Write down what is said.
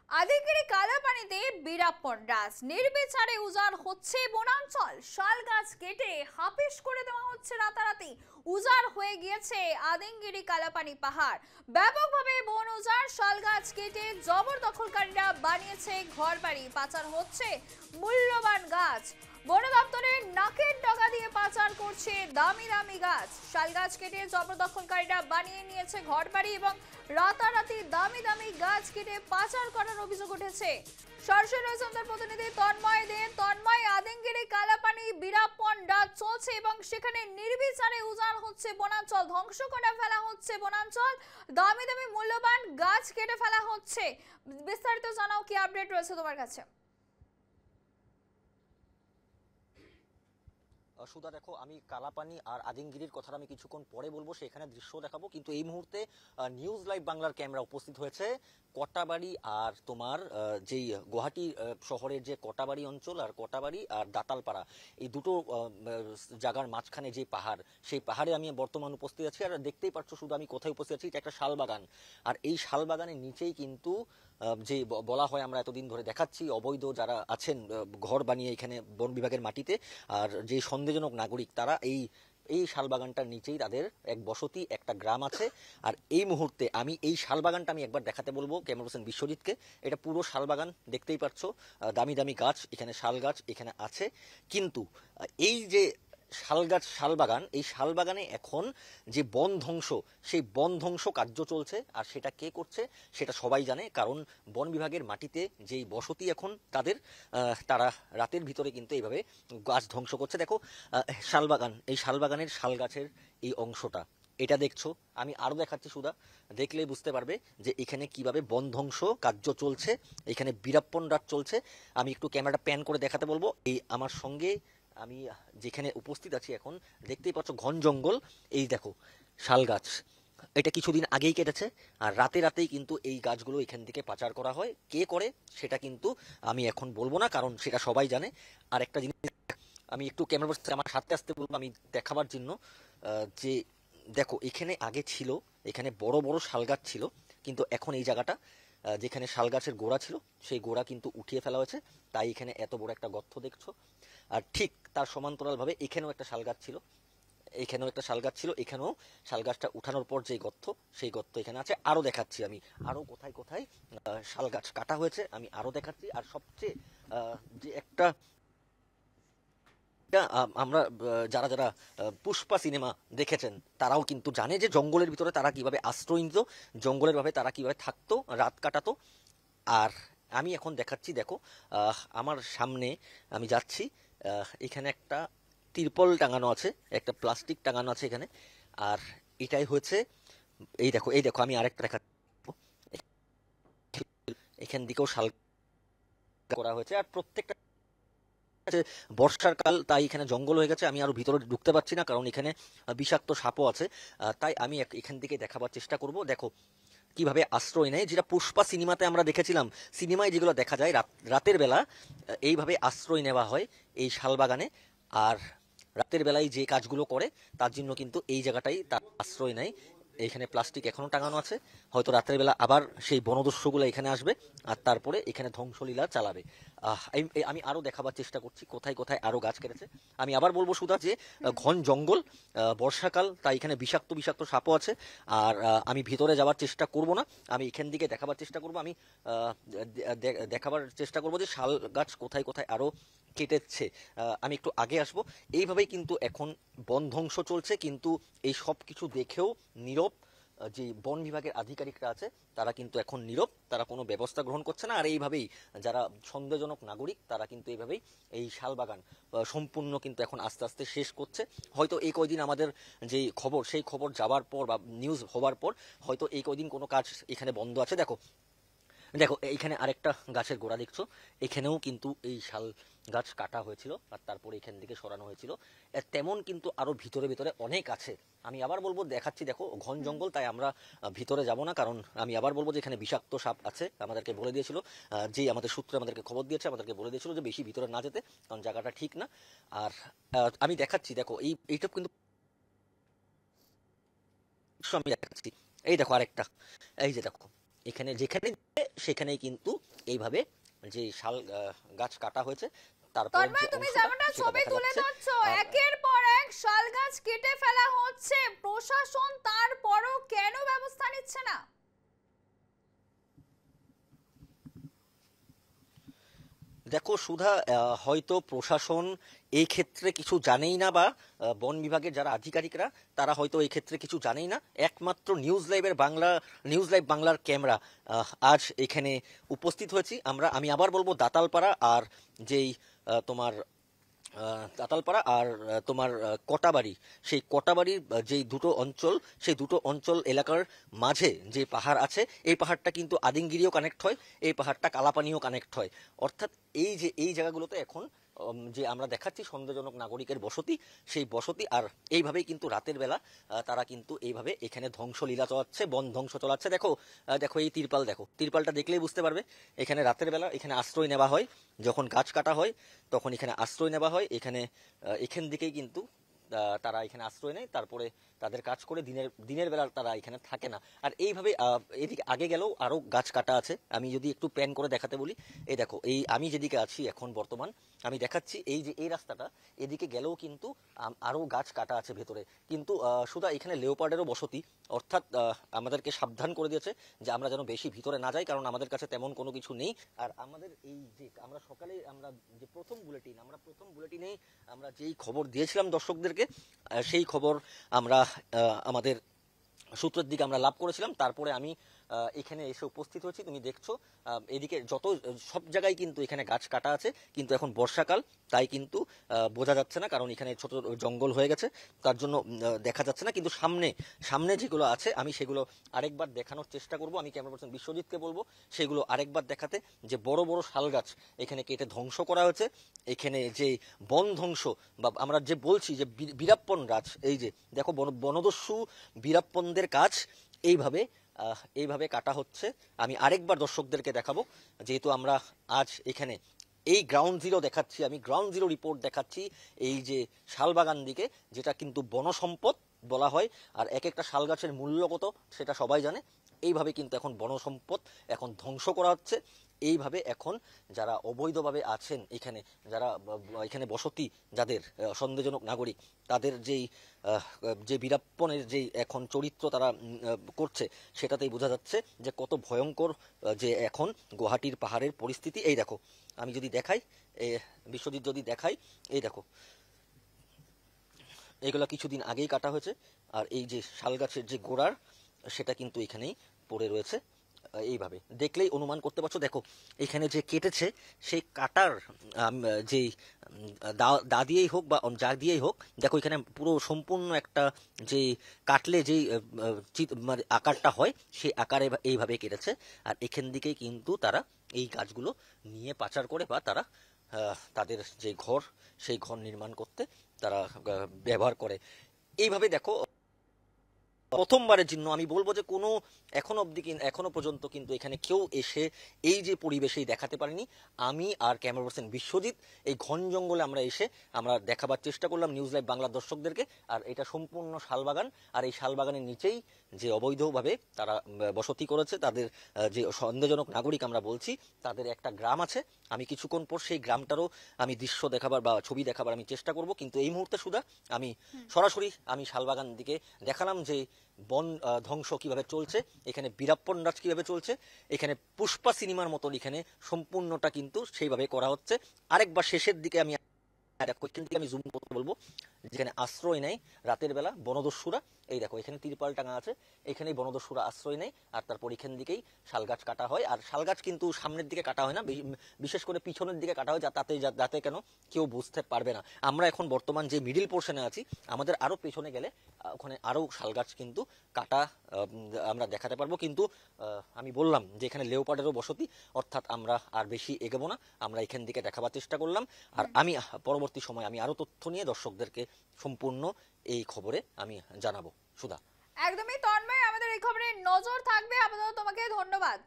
আদিকের কালাপানিতে বীরাপ্পন রাস নির্বিচারে উজাড় হচ্ছে বনাঞ্চল। শাল গাছ কেটে হাপিস করে দেওয়া হচ্ছে রাতারাতি। উজাড় হয়ে গিয়েছে আদিঙ্গিরি কালাপানি পাহাড়। ব্যাপকভাবে বন উজাড়, শাল গাছ কেটে জবরদখলকারীরা বানিয়েছে ঘরবাড়ি, পাচার হচ্ছে মূল্যবান গাছ। বন দপ্তরের নাকের ডগা দিয়ে পাচার করছে দামি দামি গাছ। শাল গাছ কেটে জবরদখলকারীরা বানিয়ে নিয়েছে ঘরবাড়ি এবং রাতারাতি দামি দামি গাছ কেটে পাচার করার অভিযোগ উঠেছে। সরাসরি রয়েছে আমাদের প্রতিনিধি তন্ময় দে। তন্ময়, আদিঙ্গিরি কালাপানি বীরাপ্পন ডাক চলছে এবং সেখানে নির্বিচারে উজাড় হচ্ছে বনাঞ্চল, ধ্বংস করে ফেলা হচ্ছে বনাঞ্চল, দামি দামি মূল্যবান গাছ কেটে ফেলা হচ্ছে। বিস্তারিত জানাও, কি আপডেট রয়েছে তোমার কাছে? সুধা, দেখো, আমি কালাপানি আর আদিঙ্গিরির কথা আমি কিছুক্ষণ পরে বলবো, সেখানে দৃশ্য দেখাবো, কিন্তু এই মুহূর্তে নিউজ লাইভ বাংলার ক্যামেরা উপস্থিত হয়েছে কটাবাড়ি আর তোমার যেই গুয়াহাটি শহরের যে কটাবাড়ি অঞ্চল আর কটাবাড়ি আর দাতালপাড়া, এই দুটো জায়গার মাঝখানে যে পাহাড়, সেই পাহাড়ে আমি বর্তমান উপস্থিত আছি। আর দেখতেই পাচ্ছ শুধু আমি কোথায় উপস্থিত আছি, এটা একটা শালবাগান। আর এই শালবাগানের নিচেই কিন্তু যে বলা হয়, আমরা এতদিন ধরে দেখাচ্ছি, অবৈধ যারা আছেন ঘর বানিয়ে এখানে বন বিভাগের মাটিতে, আর যে সন্দেহজনক নাগরিক, তারা এই এই শালবাগানটার নিচেই তাদের এক বসতি, একটা গ্রাম আছে। আর এই মুহূর্তে আমি এই শালবাগানটা আমি একবার দেখাতে বলবো ক্যামেরা পার্সন বিশ্বজিৎকে। এটা পুরো শালবাগান, দেখতেই পাচ্ছ, দামি দামি গাছ, এখানে শাল গাছ এখানে আছে। কিন্তু এই যে শালগাছ শালবাগান, এই শালবাগানে এখন যে বন ধ্বংস, সেই বন ধ্বংস কার্য চলছে। আর সেটা কে করছে সেটা সবাই জানে, কারণ বন বিভাগের মাটিতে যেই বসতি এখন তাদের, তারা রাতের ভিতরে কিন্তু এইভাবে গাছ ধ্বংস করছে। দেখো, শালবাগান, এই শালবাগানের শাল গাছের এই অংশটা, এটা দেখছো, আমি আরো দেখাচ্ছি সুধা, দেখলেই বুঝতে পারবে যে এখানে কিভাবে বন ধ্বংস কার্য চলছে, এখানে বীরাপ্পন রাত চলছে। আমি একটু ক্যামেরাটা প্যান করে দেখাতে বলবো। এই আমার সঙ্গে আমি যেখানে উপস্থিত আছি এখন, দেখতেই পাচ্ছ ঘন জঙ্গল। এই দেখো শাল গাছ, এটা কিছুদিন আগেই কেটেছে। আর রাতে রাতেই কিন্তু এই গাছগুলো এখান থেকে পাচার করা হয়। কে করে সেটা কিন্তু আমি এখন বলবো না, কারণ সেটা সবাই জানে। আর একটা জিনিস আমি একটু ক্যামেরা পার্সন আমার সাথে আসতে বলবো আমি দেখাবার জন্য, যে দেখো, এখানে আগে ছিল, এখানে বড় বড় শাল গাছ ছিল, কিন্তু এখন এই জায়গাটা, যেখানে শাল গাছের গোড়া ছিল, সেই গোড়া কিন্তু উঠিয়ে ফেলা হয়েছে। তাই এখানে এত বড় একটা গর্ত দেখছো। আর ঠিক তার সমান্তরাল ভাবে এখানেও একটা শাল গাছ ছিল, এখানেও একটা শাল গাছ ছিল, এখানেও শাল গাছটা উঠানোর পর যে গর্ত, সেই গর্ত এখানে আছে। আরো দেখাচ্ছি আমি, আরো কোথায় কোথায় শাল গাছ কাটা হয়েছে আমি আরো দেখাচ্ছি। আর সবচেয়ে যে একটা, আমরা যারা যারা পুষ্পা সিনেমা দেখেছেন তারাও কিন্তু জানে যে জঙ্গলের ভিতরে তারা কিভাবে আশ্রয় নিত, জঙ্গলের ভাবে তারা কিভাবে থাকতো, রাত কাটাতো। আর আমি এখন দেখাচ্ছি, দেখো, আমার সামনে আমি যাচ্ছি, এখানে একটা তিরপল টাঙানো আছে, একটা প্লাস্টিক টাঙানো আছে এখানে। আর এটাই হয়েছে, এই দেখো, এই দেখো, আমি আরেকটা দেখাচ্ছি, এখান দিকেও শাল করা হয়েছে। আর প্রত্যেকটা বর্ষার কাল, তাই এখানে জঙ্গল হয়ে গেছে, আমি আরো ভিতরে ঢুকতে পারছি না, কারণ এখানে বিষাক্ত সাপও আছে। তাই আমি এখান থেকে দেখাবার চেষ্টা করব। দেখো কিভাবে আশ্রয় নেয়, যেটা পুষ্পা সিনেমাতে আমরা দেখেছিলাম, সিনেমায় যেগুলো দেখা যায় রাতের বেলা এইভাবে আশ্রয় নেওয়া হয় এই শালবাগানে। আর রাতের বেলায় যে কাজগুলো করে তার জন্য কিন্তু এই জায়গাটাই তার আশ্রয় নেয়। এখানে প্লাস্টিক এখনো টাঙানো আছে, হয়তো রাতের বেলা আবার সেই বনদস্যুগুলো এখানে আসবে আর তারপরে এখানে ধ্বংসলীলা চালাবে। আমি আরো দেখাবার চেষ্টা করছি কোথায় কোথায় আরো গাছ কেটেছে। আমি আবার বলবো সুধা যে ঘন জঙ্গল, বর্ষাকাল, তাই এখানে বিষাক্ত বিষাক্ত সাপও আছে। আর আমি ভিতরে যাওয়ার চেষ্টা করব না, আমি এখান দিকে দেখাবার চেষ্টা করব। আমি দেখাবার চেষ্টা করব যে শাল গাছ কোথায় কোথায় আরো কেটেছে। আমি একটু আগে আসবো। এইভাবেই কিন্তু এখন বন ধ্বংস চলছে, কিন্তু এই সব কিছু দেখেও নীরব যে বন বিভাগের আধিকারিকরা আছে, তারা কিন্তু এখন নীরব, তারা কোনো ব্যবস্থা গ্রহণ করছে না। আর এইভাবেই যারা সন্দেহজনক নাগরিক, তারা কিন্তু এইভাবেই এই শালবাগান সম্পূর্ণ কিন্তু এখন আস্তে আস্তে শেষ করছে। হয়তো এই কয়দিন আমাদের যে খবর, সেই খবর যাওয়ার পর বা নিউজ হওয়ার পর হয়তো এই কয়দিন কোনো কাজ এখানে বন্ধ আছে। দেখো, দেখো, এইখানে আরেকটা গাছের গোড়া দেখছো, এখানেও কিন্তু এই শাল গাছ কাটা হয়েছিল আর তারপরে এখান থেকে সরানো হয়েছিল। তেমন কিন্তু আরো ভিতরে ভিতরে অনেক আছে। আমি আবার বলবো, দেখাচ্ছি, দেখো ঘন জঙ্গল, তাই আমরা ভিতরে যাব না, কারণ আমি আবার বলবো যে এখানে বিষাক্ত সাপ আছে। আমাদেরকে বলে দিয়েছিল, যে আমাদের সূত্রে আমাদেরকে খবর দিয়েছে, আমাদেরকে বলে দিয়েছিল যে বেশি ভিতরে না যেতে, কারণ জায়গাটা ঠিক না। আর আমি দেখাচ্ছি, দেখো, এইটা কিন্তু আমি দেখাচ্ছি। এই দেখো আরেকটা, এই যে দেখো, এখানে যেখানে সেখানেই কিন্তু এইভাবে যে শাল গাছ কাটা হয়েছে তারপর তন্ময়, তুমি যেমনটা ছবি তুলে ধরছো, একের পর এক শাল গাছ কেটে ফেলা হচ্ছে, প্রশাসন তারপরও কেন ব্যবস্থা নিচ্ছে না? দেখো সুধা, হয়তো প্রশাসন এই ক্ষেত্রে কিছু জানেই না, বা বন বিভাগের যারা আধিকারিকরা তারা হয়তো এই ক্ষেত্রে কিছু জানেই না। একমাত্র নিউজ লাইভ বাংলার ক্যামেরা আজ এখানে উপস্থিত হয়েছি আমি আবার বলবো দাতালপাড়া আর যেই তোমার দাতালপাড়া আর তোমার কটাবাড়ি, সেই কটাবাড়ির যেই দুটো অঞ্চল, সেই দুটো অঞ্চল এলাকার মাঝে যে পাহাড় আছে, এই পাহাড়টা কিন্তু আদিংগিরিও কানেক্ট হয়, এই পাহাড়টা কালাপানিও কানেক্ট হয়। অর্থাৎ এই জায়গাগুলোতে এখন যে আমরা দেখাচ্ছি সন্দেহজনক নাগরিকের বসতি, সেই বসতি, আর এইভাবেই কিন্তু রাতের বেলা তারা কিন্তু এইভাবে এখানে ধ্বংসলীলা চালাচ্ছে, বন ধ্বংস চালাচ্ছে। দেখো এই তিরপালটা দেখলেই বুঝতে পারবে। এখানে রাতের বেলা এখানে আশ্রয় নেওয়া হয়, যখন গাছ কাটা হয় তখন এখানে আশ্রয় নেওয়া হয়। এখান দিকেই কিন্তু তারা এখানে আশ্রয় নেয়, তারপরে তাদের কাজ করে দিনের বেলা তারা এখানে থাকে না। আর এইভাবে এদিকে আগে গেলেও আরো গাছ কাটা আছে। আমি যদি একটু প্যান করে দেখাতে বলি, এই দেখো, এই আমি যেদিকে আছি এখন বর্তমান আমি দেখাচ্ছি, এই যে এই রাস্তাটা, এদিকে গেলেও কিন্তু আরো গাছ কাটা আছে ভেতরে। কিন্তু শুধু এখানে লেওপার্ডেরও বসতি, অর্থাৎ আমাদেরকে সাবধান করে দিয়েছে যে আমরা যেন বেশি ভিতরে না যাই, কারণ আমাদের কাছে তেমন কোনো কিছু নেই। আর আমাদের এই যে আমরা সকালে যে প্রথম বুলেটিনে আমরা যেই খবর দিয়েছিলাম দর্শকদেরকে, সেই খবর আমরা আমাদের সূত্রের দিকে আমরা লাভ করেছিলাম। তারপরে আমি এখানে এসে উপস্থিত হয়েছি। তুমি দেখছো এদিকে সব জায়গায় কিন্তু এখানে গাছ কাটা আছে, কিন্তু এখন বর্ষাকাল, তাই কিন্তু বোঝা যাচ্ছে না, কারণ এখানে ছোট জঙ্গল হয়ে গেছে, তার জন্য দেখা যাচ্ছে না। কিন্তু সামনে যেগুলো আছে আমি সেগুলো আরেকবার দেখানোর চেষ্টা করব। আমি ক্যামেরা পার্সন বিশ্বজিৎকে বলবো সেগুলো আরেকবার দেখাতে, যে বড় বড় শাল গাছ এখানে কেটে ধ্বংস করা হয়েছে। এখানে যে বন ধ্বংস, বা আমরা যে বলছি যে বীরাপ্পন গাছ, এই যে দেখো বনদস্যু বীরাপ্পনদের কাজ এইভাবে কাটা হচ্ছে। আমি আরেকবার দর্শকদেরকে দেখাবো, যেহেতু আমরা আজ এখানে এই গ্রাউন্ড জিরো দেখাচ্ছি, আমি গ্রাউন্ড জিরো রিপোর্ট দেখাচ্ছি এই যে শালবাগান দিকে, যেটা কিন্তু বনসম্পদ বলা হয়। আর এক একটা শাল গাছের মূল্য কত সেটা সবাই জানে। এইভাবে কিন্তু এখন বনসম্পদ এখন ধ্বংস করা হচ্ছে। এইভাবে এখন যারা অবৈধভাবে আছেন এখানে, যারা এখানে বসতি, যাদের সন্দেহজনক নাগরিক, তাদের যে বীরাপ্পনের যে এখন চরিত্র তারা করছে, সেটাতেই বোঝা যাচ্ছে যে কত ভয়ঙ্কর যে এখন গুয়াহাটির পাহাড়ের পরিস্থিতি। এই দেখো, আমি যদি দেখাই, বিশ্বজিৎ যদি দেখাই, এই দেখো, এগুলো কিছুদিন আগেই কাটা হয়েছে। আর এই যে শাল গাছের যে গোড়ার, সেটা কিন্তু এখানেই পড়ে রয়েছে। এইভাবে দেখলেই অনুমান করতে পারছো। দেখো এখানে যে কেটেছে, সেই কাটার যেই দা দিয়েই হোক বা যা দিয়েই হোক, দেখো এখানে পুরো সম্পূর্ণ একটা যে কাটলে যেই মানে আকারটা হয়, সেই আকারে এইভাবে কেটেছে। আর এখান দিকেই কিন্তু তারা এই গাছগুলো নিয়ে পাচার করে, বা তারা তাদের যে ঘর, সেই ঘর নির্মাণ করতে তারা ব্যবহার করে। এইভাবে দেখো, প্রথমবারের জন্য আমি বলবো যে এখনো পর্যন্ত কিন্তু এখানে কেউ এসে এই যে পরিবেশেই দেখাতে পারেনি। আমি আর ক্যামেরা পার্সন বিশ্বজিৎ এই ঘন জঙ্গলে আমরা দেখাবার চেষ্টা করলাম নিউজ লাইভ বাংলার দর্শকদেরকে। আর এটা সম্পূর্ণ শালবাগান, আর এই শালবাগানের নিচেই যে অবৈধভাবে তারা বসতি করেছে, তাদের যে সন্দেহজনক নাগরিক আমরা বলছি, তাদের একটা গ্রাম আছে। আমি কিছুক্ষণ পর সেই গ্রামটারও আমি দৃশ্য দেখাবার বা ছবি দেখাবার আমি চেষ্টা করব। কিন্তু এই মুহূর্তে সুধা আমি সরাসরি শালবাগান দিকে দেখালাম যে বন ধ্বংস কিভাবে চলছে, এখানে বীরাপ্পন রাজ কিভাবে চলছে, এখানে পুষ্পা সিনেমার মতন এখানে সম্পূর্ণটা কিন্তু সেইভাবে করা হচ্ছে। আরেকবার শেষের দিকে আমি জুম করতে বলবো, যেখানে আশ্রয় নেয় রাতের বেলা বনদস্যুরা। এই দেখো, এখানে তিরপাল টাঙা আছে, এখানেই বনদস্যুরা আশ্রয় নেয়। আর তারপর এখান দিকেই শাল গাছ কাটা হয়। আর শাল গাছ কিন্তু সামনের দিকে কাটা হয় না, বিশেষ করে পিছনের দিকে কাটা হয়, যাতে কেন কেউ বুঝতে পারবে না। আমরা এখন বর্তমান যে মিডিল পোর্শনে আছি, আমাদের আরো পেছনে গেলে ওখানে আরো শাল গাছ কিন্তু কাটা আমরা দেখাতে পারবো। কিন্তু আমি বললাম যে এখানে লেওপার্ডেরও বসতি, অর্থাৎ আমরা আর বেশি এগোবো না, আমরা এখান দিকে দেখাবার চেষ্টা করলাম। আর আমি পরবর্তী সময় আমি আরো তথ্য নিয়ে দর্শকদেরকে সম্পূর্ণ এই খবরে আমি জানাবো। সুধা, একদমই তন্ময়, আমাদের এই খবরে নজর থাকবে। আপাতত তোমাকে ধন্যবাদ।